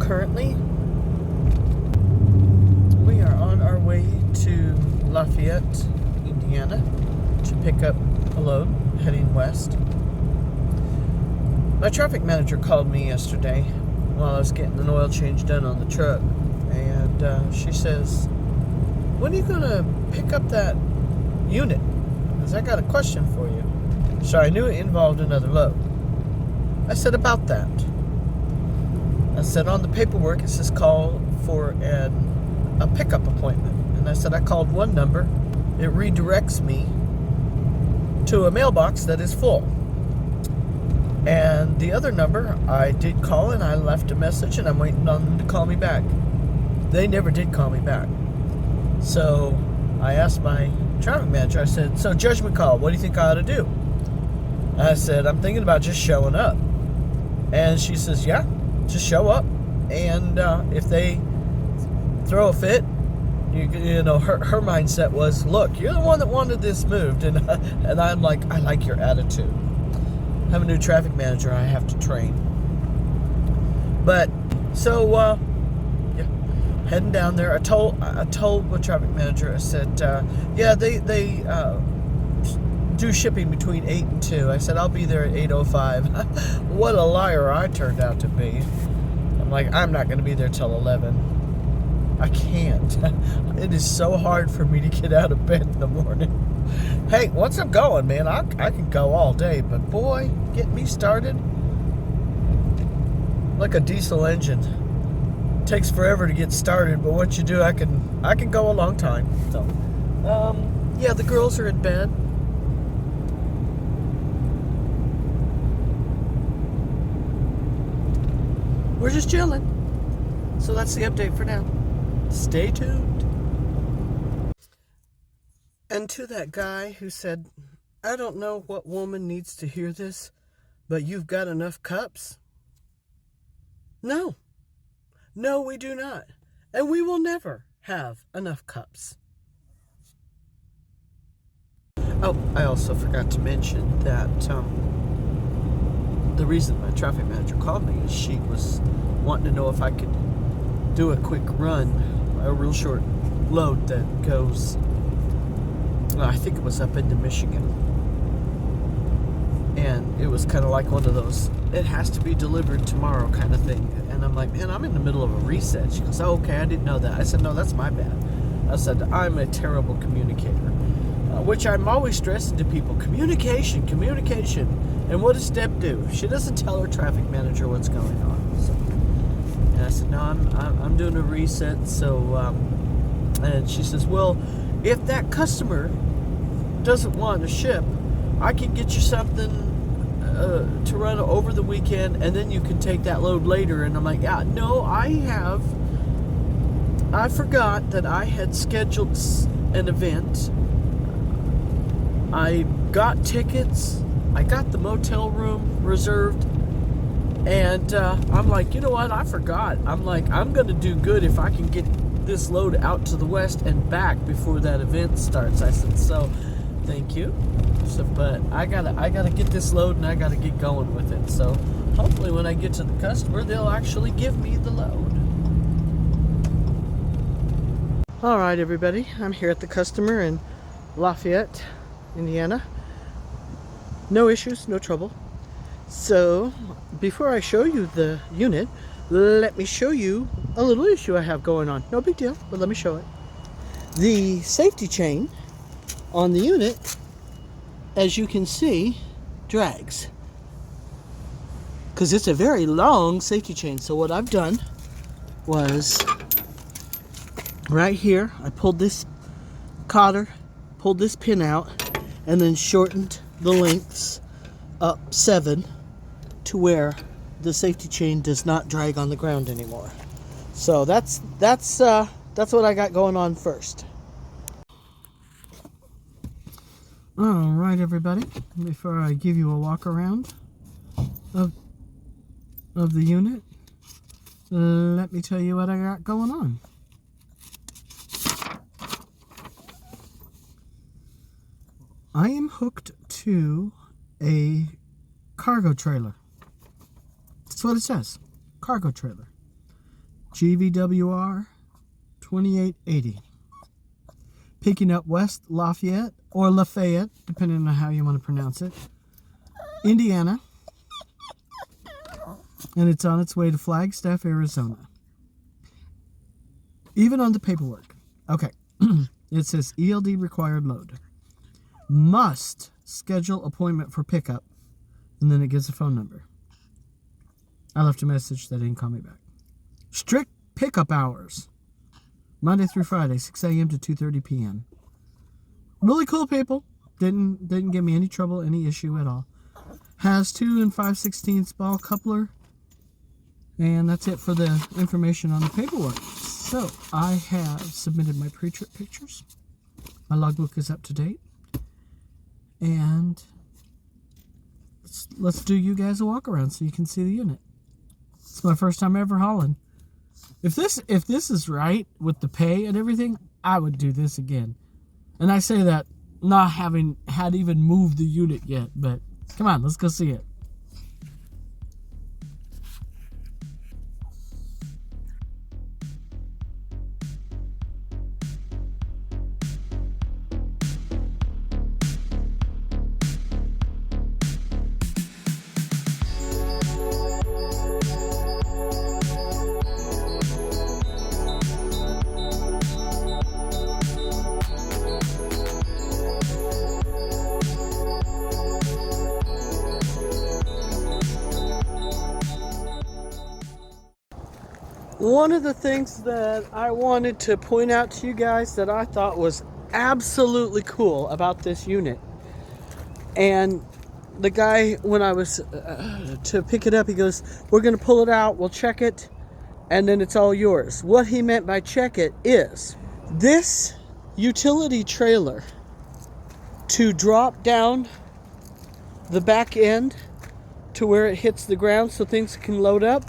currently, we are on our way to Lafayette, Indiana, to pick up a load heading west. My traffic manager called me yesterday while I was getting an oil change done on the truck, and she says, "When are you going to pick up that unit? Because I got a question for you." So I knew it involved another load. I said, "About that." I said, "On the paperwork it says call for a pickup appointment." And I said, "I called one number. It redirects me to a mailbox that is full. And the other number, I did call and I left a message and I'm waiting on them to call me back." They never did call me back. So I asked my traffic manager, I said, "So judgment call, what do you think I ought to do?" I said, "I'm thinking about just showing up." And she says, "Yeah, just show up. And if they throw a fit," you know, her mindset was, "Look, you're the one that wanted this moved." And I'm like, "I like your attitude. I have a new traffic manager I have to train." But so yeah, heading down there. I told the traffic manager, I said, "Yeah, they do shipping between 8 and 2. I said, "I'll be there at 8:05. What a liar I turned out to be. I'm like, "I'm not going to be there till 11. I can't. It is so hard for me to get out of bed in the morning. Hey, once I'm going, man, I can go all day. But boy, get me started like a diesel engine. Takes forever to get started, but once you do, I can go a long time." So, yeah, the girls are in bed. We're just chilling. So that's the update for now. Stay tuned. And to that guy who said, "I don't know what woman needs to hear this, but you've got enough cups." No. No, we do not. And we will never have enough cups. Oh, I also forgot to mention that the reason my traffic manager called me is she was wanting to know if I could do a quick run, a real short load that goes, I think it was up into Michigan. And it was kind of like one of those, it has to be delivered tomorrow kind of thing. And I'm like, "Man, I'm in the middle of a reset." She goes, "Oh, okay, I didn't know that." I said, "No, that's my bad." I said, "I'm a terrible communicator," which I'm always stressing to people. Communication. And what does Deb do? She doesn't tell her traffic manager what's going on. So, and I said, "No, I'm doing a reset." So, and she says, "Well, if that customer doesn't want to ship, I can get you something to run over the weekend, and then you can take that load later." And I'm like, "Yeah, no, I forgot that I had scheduled an event. I got tickets. I got the motel room reserved." And I'm like, "You know what? I forgot." I'm like, "I'm going to do good if I can get this load out to the west and back before that event starts." I said, "So, thank you. So, but I gotta get this load and I gotta get going with it. So hopefully when I get to the customer, they'll actually give me the load." All right, everybody. I'm here at the customer in Lafayette, Indiana. No issues, no trouble. So before I show you the unit, let me show you a little issue I have going on. No big deal, but let me show it. The safety chain on the unit, as you can see, drags. Because it's a very long safety chain. So what I've done was, right here, I pulled this cotter, pulled this pin out, and then shortened the lengths up 7 to where the safety chain does not drag on the ground anymore. So that's what I got going on first. All right, everybody. Before I give you a walk around of the unit, let me tell you what I got going on. I am hooked to a cargo trailer. That's what it says, cargo trailer. GVWR 2880. Picking up West Lafayette, or Lafayette, depending on how you want to pronounce it, Indiana. And it's on its way to Flagstaff, Arizona. Even on the paperwork. Okay. It says ELD required load. Must schedule appointment for pickup. And then it gives a phone number. I left a message. They didn't call me back. Strict pickup hours. Monday through Friday, 6 a.m. to 2:30 p.m. Really cool people. Didn't give me any trouble, any issue at all. Has 2 5/16 ball coupler. And that's it for the information on the paperwork. So, I have submitted my pre-trip pictures. My logbook is up to date. And let's do you guys a walk around so you can see the unit. It's my first time ever hauling. If this is right with the pay and everything, I would do this again. And I say that not having had even moved the unit yet, but come on, let's go see it. One of the things that I wanted to point out to you guys that I thought was absolutely cool about this unit, and the guy, when I was to pick it up, he goes, "We're going to pull it out, we'll check it, and then it's all yours." What he meant by check it is this utility trailer to drop down the back end to where it hits the ground so things can load up.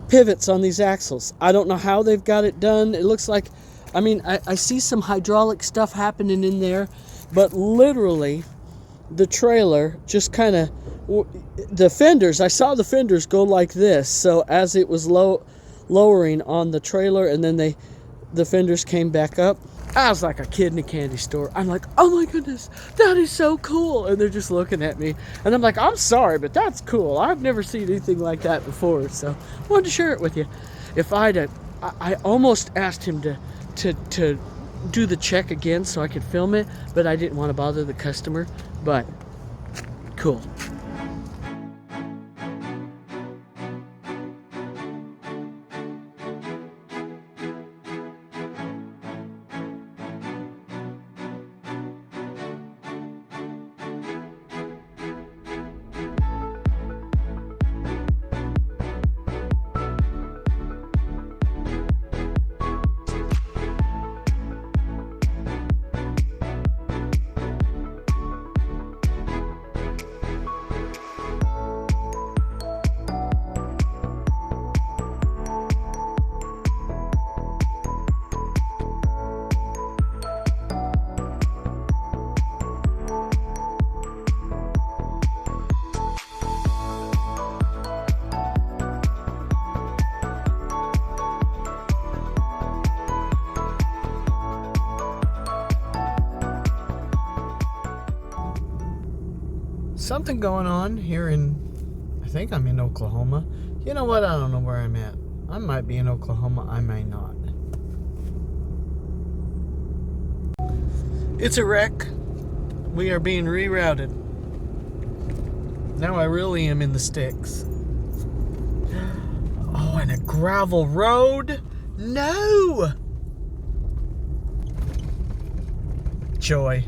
Pivots on these axles. I don't know how they've got it done. It looks like, I see some hydraulic stuff happening in there, but literally the trailer just kind of, the fenders, I saw the fenders go like this. So as it was lowering on the trailer, and then the fenders came back up. I was like a kid in a candy store. I'm like, oh my goodness, that is so cool. And they're just looking at me. And I'm like, I'm sorry, but that's cool. I've never seen anything like that before. So I wanted to share it with you. If I almost asked him to do the check again so I could film it, but I didn't want to bother the customer. But cool. Something going on here I think I'm in Oklahoma. You know what? I don't know where I'm at. I might be in Oklahoma. I may not. It's a wreck. We are being rerouted. Now I really am in the sticks. Oh, and a gravel road? No! Joy.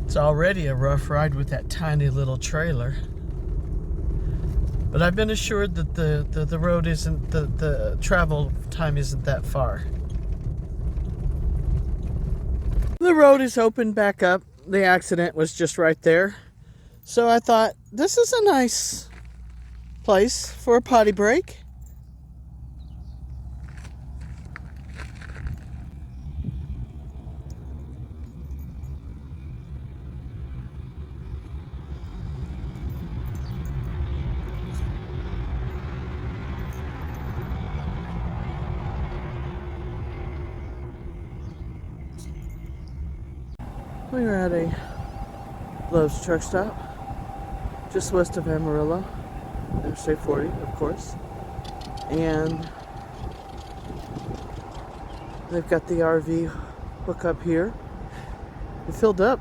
It's already a rough ride with that tiny little trailer. But I've been assured that the road isn't, the travel time isn't that far. The road is opened back up. The accident was just right there. So I thought, this is a nice place for a potty break. We are at a Love's truck stop, just west of Amarillo, Interstate 40, of course. And they've got the RV hookup here. It filled up.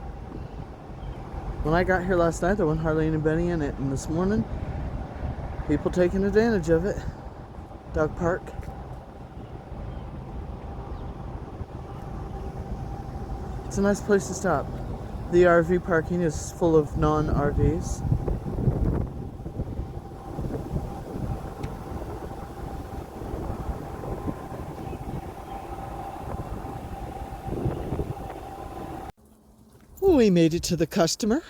When I got here last night, there wasn't hardly anybody in it. And this morning, people taking advantage of it. Dog park. It's a nice place to stop. The RV parking is full of non-RVs. We made it to the customer.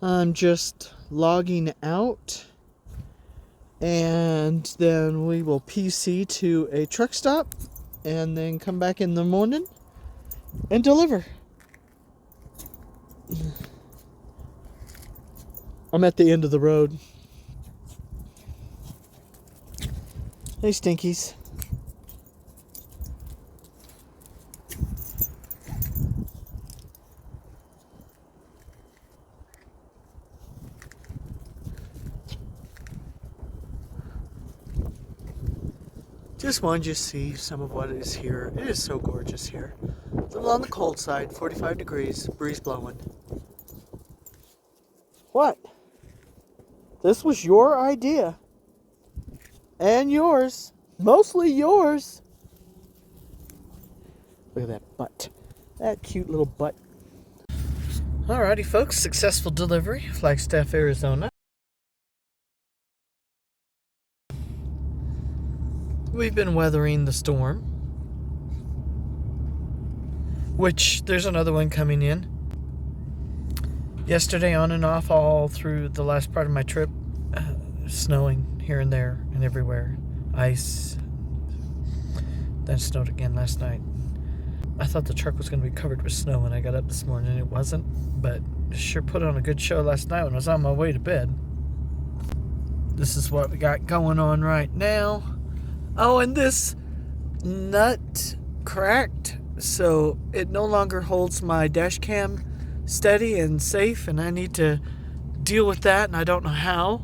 I'm just logging out, and then we will PC to a truck stop and then come back in the morning and deliver. I'm at the end of the road. Hey, Stinkies. Just wanted you to see some of what is here. It is so gorgeous here. It's a little on the cold side, 45 degrees, breeze blowing. What? This was your idea. And yours. Mostly yours. Look at that butt. That cute little butt. Alrighty, folks. Successful delivery. Flagstaff, Arizona. We've been weathering the storm, which there's another one coming in. Yesterday, on and off all through the last part of my trip, snowing here and there and everywhere. Ice. Then it snowed again last night. I thought the truck was going to be covered with snow when I got up this morning. It wasn't, but sure put on a good show last night when I was on my way to bed. This is what we got going on right now. Oh, and this nut cracked, so it no longer holds my dash cam steady and safe, and I need to deal with that, and I don't know how.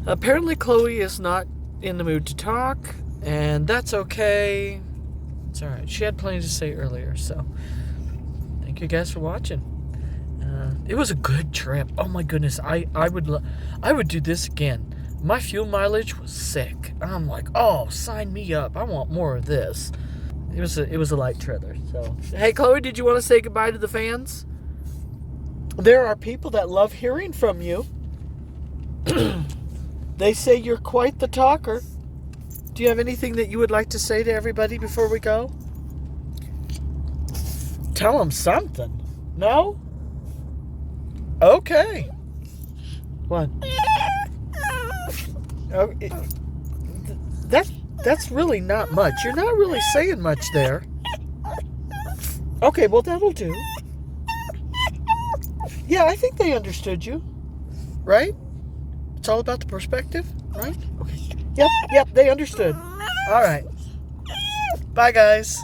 Apparently Chloe is not in the mood to talk, and that's okay. It's alright. She had plenty to say earlier, so thank you guys for watching. It was a good trip. Oh my goodness, I would do this again. My fuel mileage was sick. I'm like, oh, sign me up. I want more of this. It was a light trailer. So, hey, Chloe, did you want to say goodbye to the fans? There are people that love hearing from you. They say you're quite the talker. Do you have anything that you would like to say to everybody before we go? Tell them something. No? Okay. What? Oh, that's really not much. You're not really saying much there. Okay, well, that'll do. Yeah, I think they understood you. Right? It's all about the perspective, right? Okay. Yep, they understood. All right. Bye, guys.